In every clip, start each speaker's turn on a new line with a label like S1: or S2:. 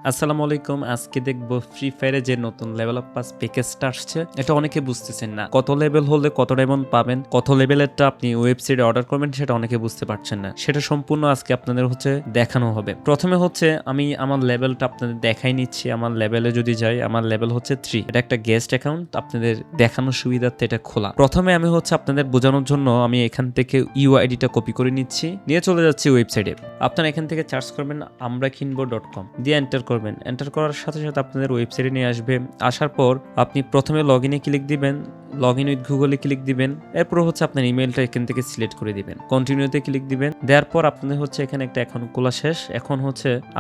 S1: আসসালামু আলাইকুম। আজকে দেখবো ফ্রি ফায়ারে যে নতুন লেভেল আপ পাস প্যাকেজটা আসছে, এটা অনেকে বুঝতেছেন না। কত লেভেল হলে কত ডায়মন্ড পাবেন, কত লেভেলেরটা আপনি ওয়েবসাইটে অর্ডার করবেন, সেটা অনেকে বুঝতে পারছেন না। সেটা সম্পূর্ণ আজকে আপনাদের দেখানো হবে। প্রথমে আমি আমার লেভেলটা আপনাদের দেখাই নিচ্ছি। আমার লেভেলে যদি যাই, আমার লেভেল 3। এটা একটা গেস্ট অ্যাকাউন্ট, আপনাদের দেখানোর সুবিধার্থে এটা খোলা। প্রথমে আমি আপনাদের বোঝানোর জন্য আমি এখান থেকে ইউআইডিটা কপি করে নিচ্ছি, নিয়ে চলে যাচ্ছি ওয়েবসাইটে। আপনারা এখান থেকে সার্চ করবেন আমরাকিনবো.com দিয়ে এন্টার করবেন। এন্টার করার সাথে সাথে আপনাদের ওয়েবসাইটে নিয়ে আসবে। আসার পর আপনি প্রথমে লগ ইনে ক্লিক দিবেন, লগ ইন উইথ গুগলে ক্লিক দিবেন। এরপর আপনার ইমেলটা এখান থেকে সিলেক্ট করে দিবেন, কন্টিনিউতে ক্লিক দিবেন। দেওয়ার পর আপনাদের এখানে একটা অ্যাকাউন্ট খোলা শেষ। এখন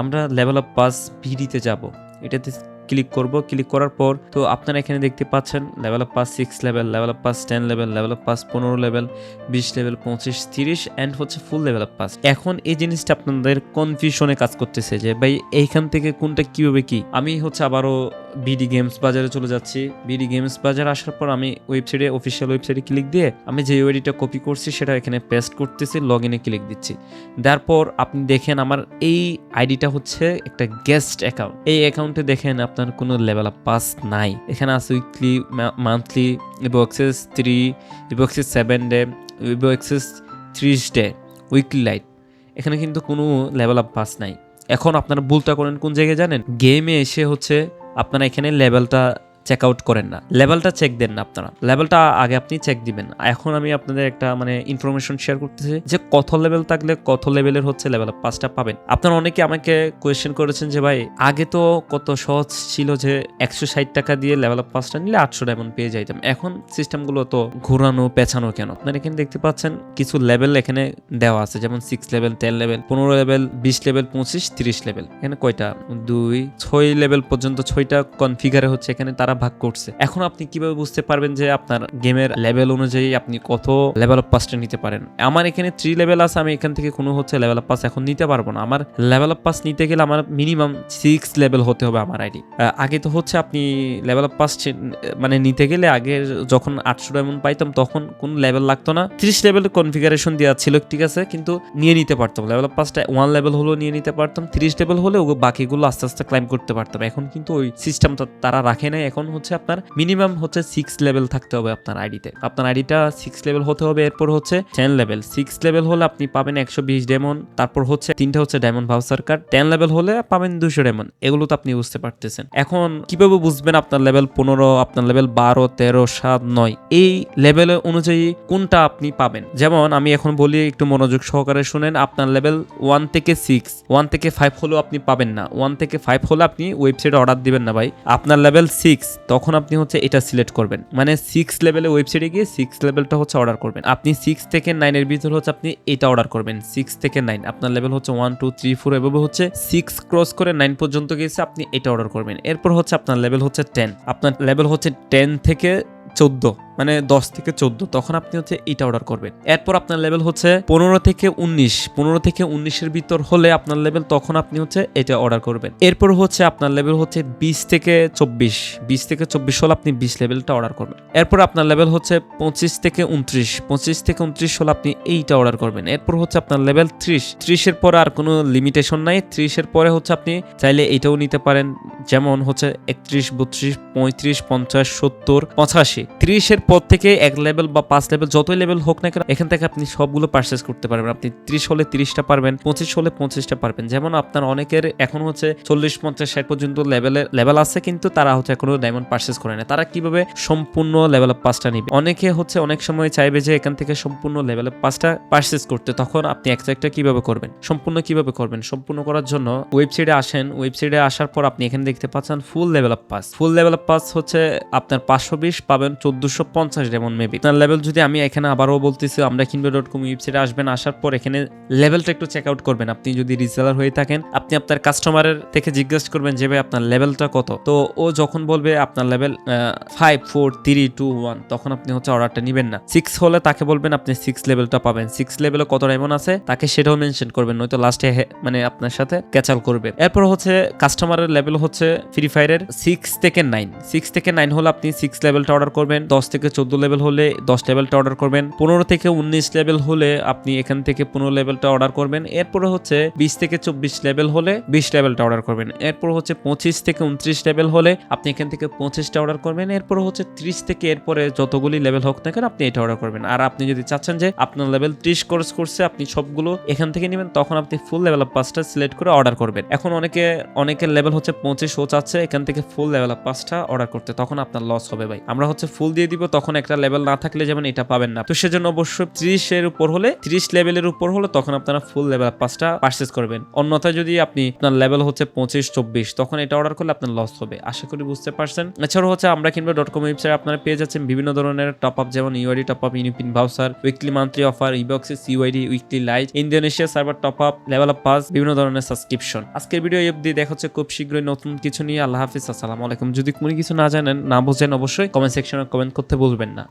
S1: আমরা লেভেল আপ পাস ভিডিতে যাব, এটাতে ক্লিক করব। ক্লিক করার পর তো আপনারা এখানে দেখতে পাচ্ছেন level up pass 6 level, level up pass 10 level, level up pass 15 level, 20 level, 25, 30 and full level up pass. এখন এই জিনিসটা আপনাদের কনফিউশনে কাজ করতেছে যে ভাই এইখান থেকে কোনটা কিভাবে কি। আমি আবারও বিডি গেমস বাজারে চলে যাচ্ছি। বিডি গেমস বাজার আসার পর আমি ওয়েবসাইটে, অফিসিয়াল ওয়েবসাইটে ক্লিক দিয়ে আমি যে ইউআইডিটা কপি করছি সেটা এখানে পেস্ট করতেছি, লগ ইনে ক্লিক দিচ্ছি। তারপর আপনি দেখেন আমার এই আইডিটা একটা গেস্ট অ্যাকাউন্ট। এই অ্যাকাউন্টে দেখেন আপনার কোনো লেভেল আপ পাস নাই। এখানে আছে weekly, monthly, Evo access 3, Evo access 7 day, Evo access 30 day, weekly lite. এখানে কিন্তু কোনো লেভেল আপ পাস নাই। এখন আপনারা ভুলটা করেন কোন জায়গায় জানেন? গেমে এসে আপনারা এখানে লেভেলটা চেক আউট করেন না, লেভেলটা চেক দেন না। আপনারা লেভেলটা আগে আপনি চেক দিবেন। এখন আমি আপনাদের একটা ইনফরমেশন শেয়ার করতেছি যে কত লেভেল থাকলে কত লেভেলের লেভেল আপ পাসটা পাবেন। আপনারা অনেকে আমাকে কোয়েশ্চেন করেছেন যে ভাই আগে তো কত সহজ ছিল যে 160 টাকা দিয়ে লেভেল আপ পাসটা নিলে 800 ডায়মন্ড পেয়ে যাইতাম। এখন সিস্টেমগুলো তো ঘোরানো পেছানো কেন? আপনারা এখানে দেখতে পাচ্ছেন কিছু লেভেল এখানে দেওয়া আছে, যেমন 6 level, 10 level, 15 level, 20 level, 25, 30 level. এখানে কয়টা? 2, 6 লেভেল পর্যন্ত 6টা কনফিগারে এখানে তারা ভাগ করছে। এখন আপনি কিভাবে বুঝতে পারবেন যে আপনার গেমের লেভেল অনুযায়ী আপনি কত লেভেল আপ পাসটা নিতে পারেন? আমার এখানে 3 লেভেল আছে, আমি এখান থেকে কোনো লেভেল আপ পাস এখন নিতে পারবো না। আমার লেভেল আপ পাস নিতে গেলে আমার মিনিমাম 6 লেভেল হতে হবে আমার আইডি। আগে তো আপনি লেভেল আপ পাস নিতে গেলে আগে যখন 800 ডায়মন্ড পাইতাম তখন কোন লেভেল লাগতো না, 30 লেভেলের কনফিগারেশন দেওয়া ছিল, ঠিক আছে, কিন্তু নিয়ে নিতে পারতাম। লেভেল আপ পাসটা 1 লেভেল হলেও নিয়ে নিতে পারতাম, 30 লেভেল হলে বাকিগুলো আস্তে আস্তে ক্লাইম করতে পারতাম। এখন কিন্তু ওই সিস্টেমটা তারা রাখে নাই। এখন আপনার মিনিমাম 6 লেভেল থাকতে হবে আপনার আইডিতে। আপনার আইডিটা 6 লেভেল হতে হবে। এরপর 10 লেভেল, 6 লেভেল হলে আপনি পাবেন 120 ডায়মন্ড। তারপর 3টা ডায়মন্ড ভাউচার কার্ড। 10 লেভেল হলে পাবেন 200 ডায়মন্ড। এগুলো তো আপনি বুঝতে পারতেছেন। এখন কিভাবে বুঝবেন আপনার লেভেল 15, আপনার লেভেল 12, 13, 7, 9 এই লেভেল অনুযায়ী কোনটা আপনি পাবেন? যেমন আমি এখন বলি, একটু মনোযোগ সহকারে শুনেন। আপনার লেভেল 1 থেকে 6, 1 থেকে 5 হলেও আপনি পাবেন না। 1 থেকে 5 হলে আপনি ওয়েবসাইটে অর্ডার দিবেন না ভাই। আপনার লেভেল 6, তখন আপনি এটা সিলেক্ট করবেন, 6 লেভেলে ওয়েবসাইটে গিয়ে 6 লেভেলটা অর্ডার করবেন। আপনি 6 থেকে 9 এর ভিতর আপনি এটা অর্ডার করবেন। 6 থেকে 9 আপনার লেভেল 1, 2, 3, 4 এভাবে 6 ক্রস করে 9 পর্যন্ত গেছে, আপনি এটা অর্ডার করবেন। এরপর আপনার লেভেল 10, আপনার লেভেল 10 থেকে 14, 10 থেকে 14, তখন আপনি এটা অর্ডার করবেন। এরপর আপনার লেভেল 15 থেকে 19, 15 থেকে 19 এর ভিতর হলে আপনার লেভেল, তখন আপনি এটা অর্ডার করবেন। এরপর আপনার লেভেল 20 থেকে 24, 20 থেকে 24 হলে আপনি 20 লেভেলটা অর্ডার করবেন। এরপর আপনার লেভেল 25 থেকে 29, 25 থেকে 29 হলে আপনি এইটা অর্ডার করবেন। এরপর আপনার লেভেল 30, 30 এর পরে আর কোনো লিমিটেশন নাই। 30 এর পরে আপনি চাইলে এটাও নিতে পারেন, যেমন 31, 32, 35, 50, 70, 85। 30 এর পর থেকে 1 লেভেল বা 5 লেভেল যতই লেভেল হোক না কেন, এখান থেকে আপনি সবগুলো পারচেজ করতে পারবেন। আপনি 30 হলে 30টা পারবেন, 25 হলে 25টা পারবেন। যেমন আপনার অনেকের এখন 40, 50, 60 পর্যন্ত লেভেল আছে, কিন্তু তারা এখনো ডায়মন্ড পারচেজ করে না। তারা কিভাবে সম্পূর্ণ লেভেল আপ পাসটা নিবে? অনেকে অনেক সময় চাইবে যে এখান থেকে সম্পূর্ণ লেভেল আপ পাসটা পারচেজ করতে। তখন আপনি একটা কিভাবে করবেন, সম্পূর্ণ কিভাবে করবেন? সম্পূর্ণ করার জন্য ওয়েবসাইটে আসেন। ওয়েবসাইটে আসার পর আপনি এখানে দেখতে পাচ্ছেন ফুল লেভেল আপ পাস। ফুল লেভেল আপ পাস আপনার 520 পাবেন 1450 যেমন মেবি আপনার লেভেল। যদি আমি এখানে আবারও বলতেছি, আমরা কিনবো.com ওয়েবসাইটে আসবেন। আসার পর এখানে লেভেলটা একটু চেক আউট করবেন। আপনি যদি রিসেলার হয়ে থাকেন, আপনি আপনার কাস্টমারের থেকে জিজ্ঞেস করবেন যে ভাই আপনার লেভেলটা কত। তো ও যখন বলবে আপনার লেভেল 5, 4, 3, 2, 1, তখন আপনি অর্ডারটা নিবেন না। 6 হলে তাকে বলবেন আপনি 6 লেভেলটা পাবেন। 6 লেভেলে কত ডায়মন্ড আছে তাকে সেটাও মেনশন করবেন, নয়তো লাস্টে আপনার সাথে ক্যাচাল করবে। এরপর কাস্টমারের লেভেল হচ্ছে ফ্রি ফায়ারের 6 থেকে 9 হলে আপনি 6 লেভেলটা অর্ডার করবেন, 10 থেকে 14 লেভেল হলে 10 লেভেলটা অর্ডার করবেন, 15 থেকে 19 লেভেল হলে আপনি এখান থেকে 15 লেভেলটা অর্ডার করবেন, এরপরে হচ্ছে 20 থেকে 24 লেভেল হলে 20 লেভেলটা অর্ডার করবেন, এরপর হচ্ছে 25 থেকে 29 লেভেল হলে আপনি এখান থেকে 25টা অর্ডার করবেন, এরপর হচ্ছে 30 থেকে এরপরে যতগুলি লেভেল হোক না কেন আপনি এটা অর্ডার করবেন। আর আপনি যদি চাচ্ছেন যে আপনার লেভেল 30 কোর্স করছে আপনি সবগুলো এখান থেকে নেবেন, তখন আপনি ফুল লেভেল আপ পাসটা সিলেক্ট করে অর্ডার করবেন। এখন অনেকের লেভেল হচ্ছে 25 ও চাচ্ছে এখান থেকে ফুল লেভেল আপ পাসটা অর্ডার করতে, তখন আপনার লস হবে ভাই। আমরা হচ্ছে ফুল দিয়ে দিব, তখন একটা লেভেল না থাকলে যেমন এটা পাবেন না। তো সেজন্য অবশ্যই 30 এর উপর হলে 30 লেভেলের উপর হলে তখন আপনারা ফুল লেভেল আপ পাসটা পারচেজ করবেন। অন্যথায় যদি আপনি আপনার লেভেল হচ্ছে 25-24 তখন এটা অর্ডার করলে আপনার লস হবে। আশা করি বুঝতে পারছেন। এছাড়াও হচ্ছে আমরা কিনবো .com ওয়েবসাইট আপনারা পেয়ে যাচ্ছেন বিভিন্ন ধরনের টপ আপ, যেমন UID top up, UniPin voucher, weekly monthly offer, ইবক্সে সিওআইডি, weekly light, Indonesia server top up, level up pass, বিভিন্ন ধরনের সাবস্ক্রিপশন। আজকের ভিডিও অবধি, দেখা হচ্ছে খুব শীঘ্রই নতুন কিছু নিয়ে। আল্লাহ হাফিজ, আসসালামু আলাইকুম। যদি কোনো কিছু না জানেন না বোঝেন অবশ্যই কমেন্ট সেকশনে কমেন্ট করতে ভুলবেন না।